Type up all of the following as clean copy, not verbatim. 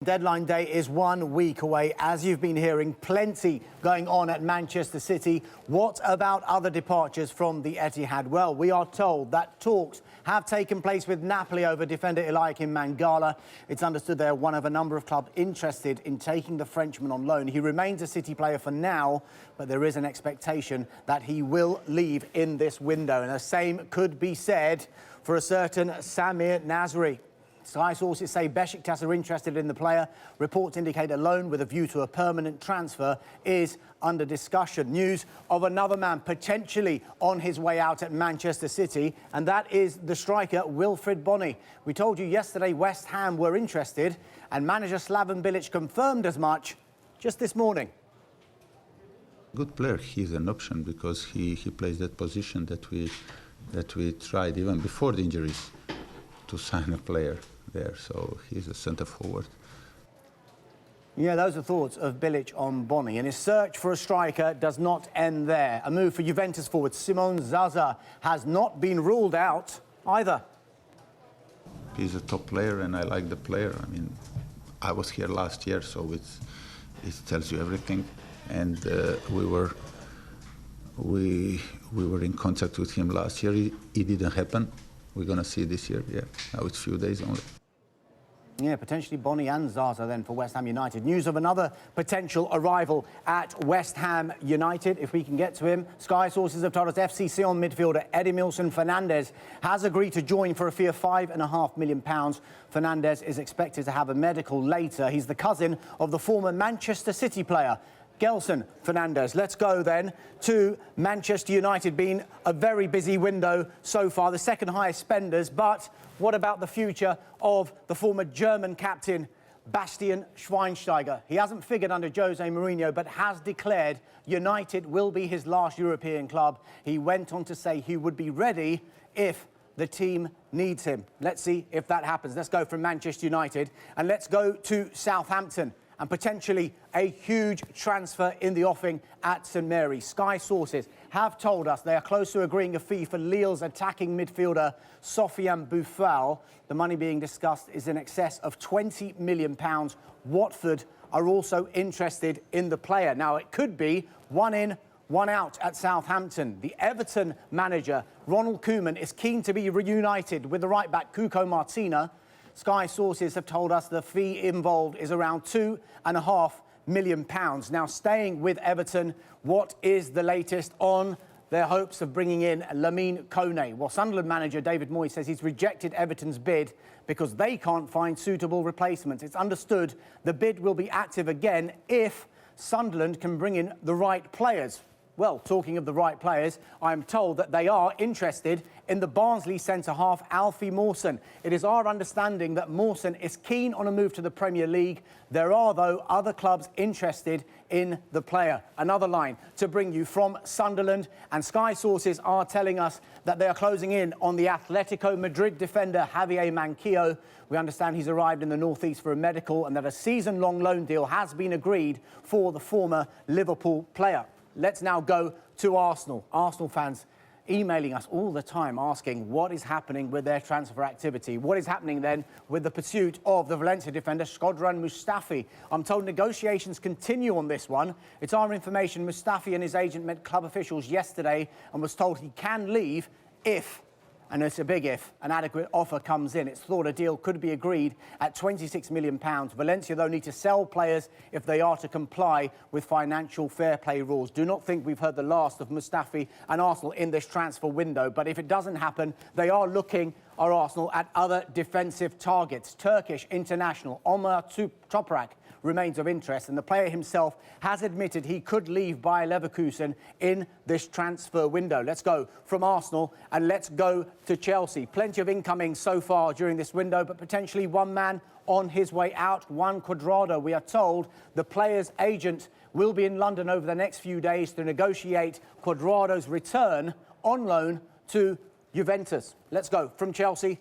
Deadline day is 1 week away. As you've been hearing, plenty going on at Manchester City. What about other departures from the Etihad? Well, we are told that talks have taken place with Napoli over defender Eliakim Mangala. It's understood they're one of a number of clubs interested in taking the Frenchman on loan. He remains a City player for now, but there is an expectation that he will leave in this window. And the same could be said for a certain Samir Nasri. Sky sources say Besiktas are interested in the player. Reports indicate a loan with a view to a permanent transfer is under discussion. News of another man potentially on his way out at Manchester City, and that is the striker Wilfried Bony. We told you yesterday West Ham were interested, and manager Slaven Bilic confirmed as much just this morning. Good player. He's an option because he plays that position that we tried even before the injuries to sign a player there, so he's a centre forward. Yeah, those are thoughts of Bilic on Bony, and his search for a striker does not end there. A move for Juventus forward Simone Zaza has not been ruled out either. He's a top player and I like the player. I mean, I was here last year, so it tells you everything. And we were in contact with him last year. It didn't happen. We're going to see this year, yeah. Now it's a few days only. Yeah, potentially Bony and Zaza then for West Ham United. News of another potential arrival at West Ham United, if we can get to him. Sky sources have told us FC Sion midfielder Edimilson Fernandez has agreed to join for a fee of £5.5 million. Fernandez is expected to have a medical later. He's the cousin of the former Manchester City player Gelson Fernandez. Let's go then to Manchester United. Been a very busy window so far, the second highest spenders. But what about the future of the former German captain Bastian Schweinsteiger? He hasn't figured under Jose Mourinho, but has declared United will be his last European club. He went on to say he would be ready if the team needs him. Let's see if that happens. Let's go from Manchester United and let's go to Southampton, and potentially a huge transfer in the offing at St Mary's. Sky sources have told us they are close to agreeing a fee for Lille's attacking midfielder Sofiane Boufal. The money being discussed is in excess of £20 million. Watford are also interested in the player. Now, it could be one in, one out at Southampton. The Everton manager, Ronald Koeman, is keen to be reunited with the right-back Cuco Martina. Sky sources have told us the fee involved is around £2.5 million. Now, staying with Everton, what is the latest on their hopes of bringing in Lamine Kone? Well, Sunderland manager David Moyes says he's rejected Everton's bid because they can't find suitable replacements. It's understood the bid will be active again if Sunderland can bring in the right players. Well, talking of the right players, I'm told that they are interested in the Barnsley centre-half Alfie Mawson. It is our understanding that Mawson is keen on a move to the Premier League. There are, though, other clubs interested in the player. Another line to bring you from Sunderland, and Sky sources are telling us that they are closing in on the Atletico Madrid defender Javier Manquillo. We understand he's arrived in the northeast for a medical and that a season-long loan deal has been agreed for the former Liverpool player. Let's now go to Arsenal. Arsenal fans emailing us all the time asking what is happening with their transfer activity. What is happening then with the pursuit of the Valencia defender Shkodran Mustafi? I'm told negotiations continue on this one. It's our information Mustafi and his agent met club officials yesterday and was told he can leave if, and it's a big if, an adequate offer comes in. It's thought a deal could be agreed at £26 million. Valencia, though, need to sell players if they are to comply with financial fair play rules. Do not think we've heard the last of Mustafi and Arsenal in this transfer window. But if it doesn't happen, they are looking, our Arsenal, at other defensive targets. Turkish international Omar Toprak remains of interest, and the player himself has admitted he could leave Bayer Leverkusen in this transfer window. Let's go from Arsenal and let's go to Chelsea. Plenty of incoming so far during this window, but potentially one man on his way out, Juan Cuadrado. We are told the player's agent will be in London over the next few days to negotiate Cuadrado's return on loan to Juventus. Let's go from Chelsea.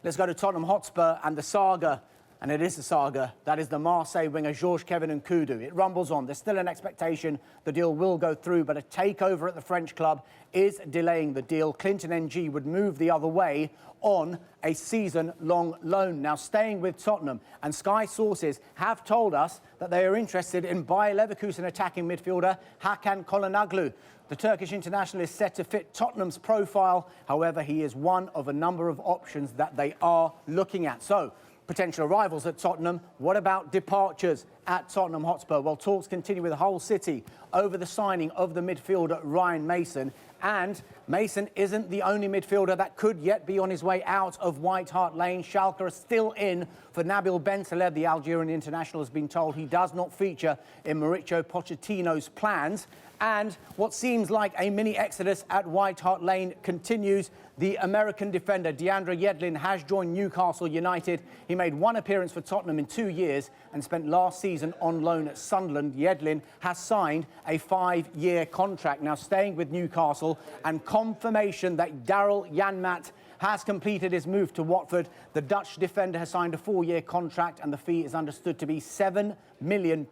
Let's go to Tottenham Hotspur and the saga And it is the saga. That is the Marseille winger, Georges-Kevin Nkoudou. It rumbles on. There's still an expectation the deal will go through, but a takeover at the French club is delaying the deal. Clinton NG would move the other way on a season-long loan. Now, staying with Tottenham, and Sky sources have told us that they are interested in Bayer Leverkusen attacking midfielder Hakan Çalhanoğlu. The Turkish international is set to fit Tottenham's profile. However, he is one of a number of options that they are looking at. So, potential arrivals at Tottenham. What about departures at Tottenham Hotspur? Well, talks continue with Hull City over the signing of the midfielder Ryan Mason. And Mason isn't the only midfielder that could yet be on his way out of White Hart Lane. Schalke are still in for Nabil Bentaleb. The Algerian international has been told he does not feature in Mauricio Pochettino's plans. And what seems like a mini exodus at White Hart Lane continues. The American defender Deandre Yedlin has joined Newcastle United. He made one appearance for Tottenham in 2 years and spent last season on loan at Sunderland. Yedlin has signed a 5-year contract. Now staying with Newcastle, and confirmation that Daryl Janmaat has completed his move to Watford. The Dutch defender has signed a 4-year contract and the fee is understood to be £7 million.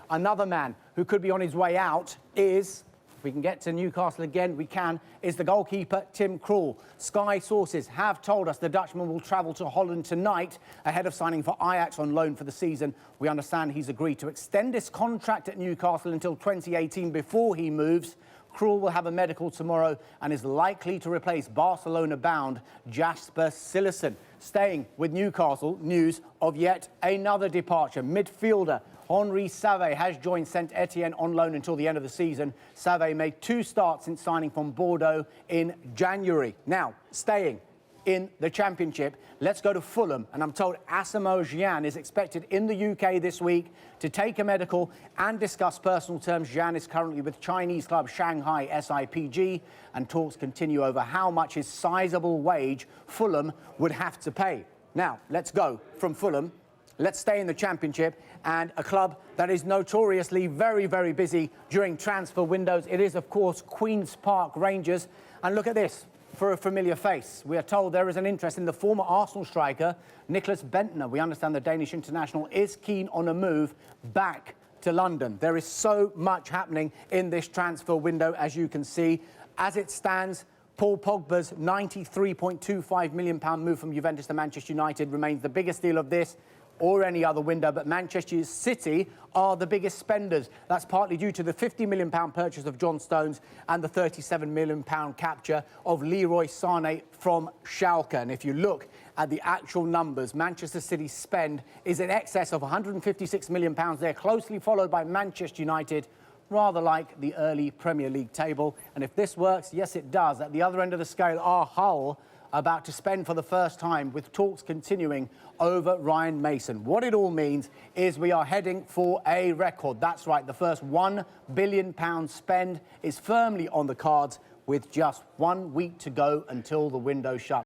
Another man who could be on his way out is, if we can get to Newcastle again, we can, is the goalkeeper Tim Krul. Sky sources have told us the Dutchman will travel to Holland tonight ahead of signing for Ajax on loan for the season. We understand he's agreed to extend his contract at Newcastle until 2018 before he moves. Krul will have a medical tomorrow and is likely to replace Barcelona-bound Jasper Cillessen. Staying with Newcastle, news of yet another departure. Midfielder Henri Saivet has joined Saint-Etienne on loan until the end of the season. Saivet made 2 starts since signing from Bordeaux in January. Now, staying in the Championship, let's go to Fulham. And I'm told Asamoah Gyan is expected in the UK this week to take a medical and discuss personal terms. Gyan is currently with Chinese club Shanghai SIPG, and talks continue over how much his sizable wage Fulham would have to pay. Now, let's go from Fulham. Let's stay in the Championship, and a club that is notoriously very, very busy during transfer windows. It is, of course, Queen's Park Rangers. And look at this. For a familiar face, we are told there is an interest in the former Arsenal striker, Nicholas Bentner. We understand the Danish international is keen on a move back to London. There is so much happening in this transfer window, as you can see. As it stands, Paul Pogba's £93.25 million move from Juventus to Manchester United remains the biggest deal of this or any other window, but Manchester City are the biggest spenders. That's partly due to the £50 million purchase of John Stones and the £37 million capture of Leroy Sané from Schalke. And if you look at the actual numbers, Manchester City's spend is in excess of £156 million. They're closely followed by Manchester United, rather like the early Premier League table. And if this works, yes, it does. At the other end of the scale are Hull, about to spend for the first time, with talks continuing over Ryan Mason. What it all means is we are heading for a record. That's right, the first £1 billion spend is firmly on the cards with just 1 week to go until the window shuts.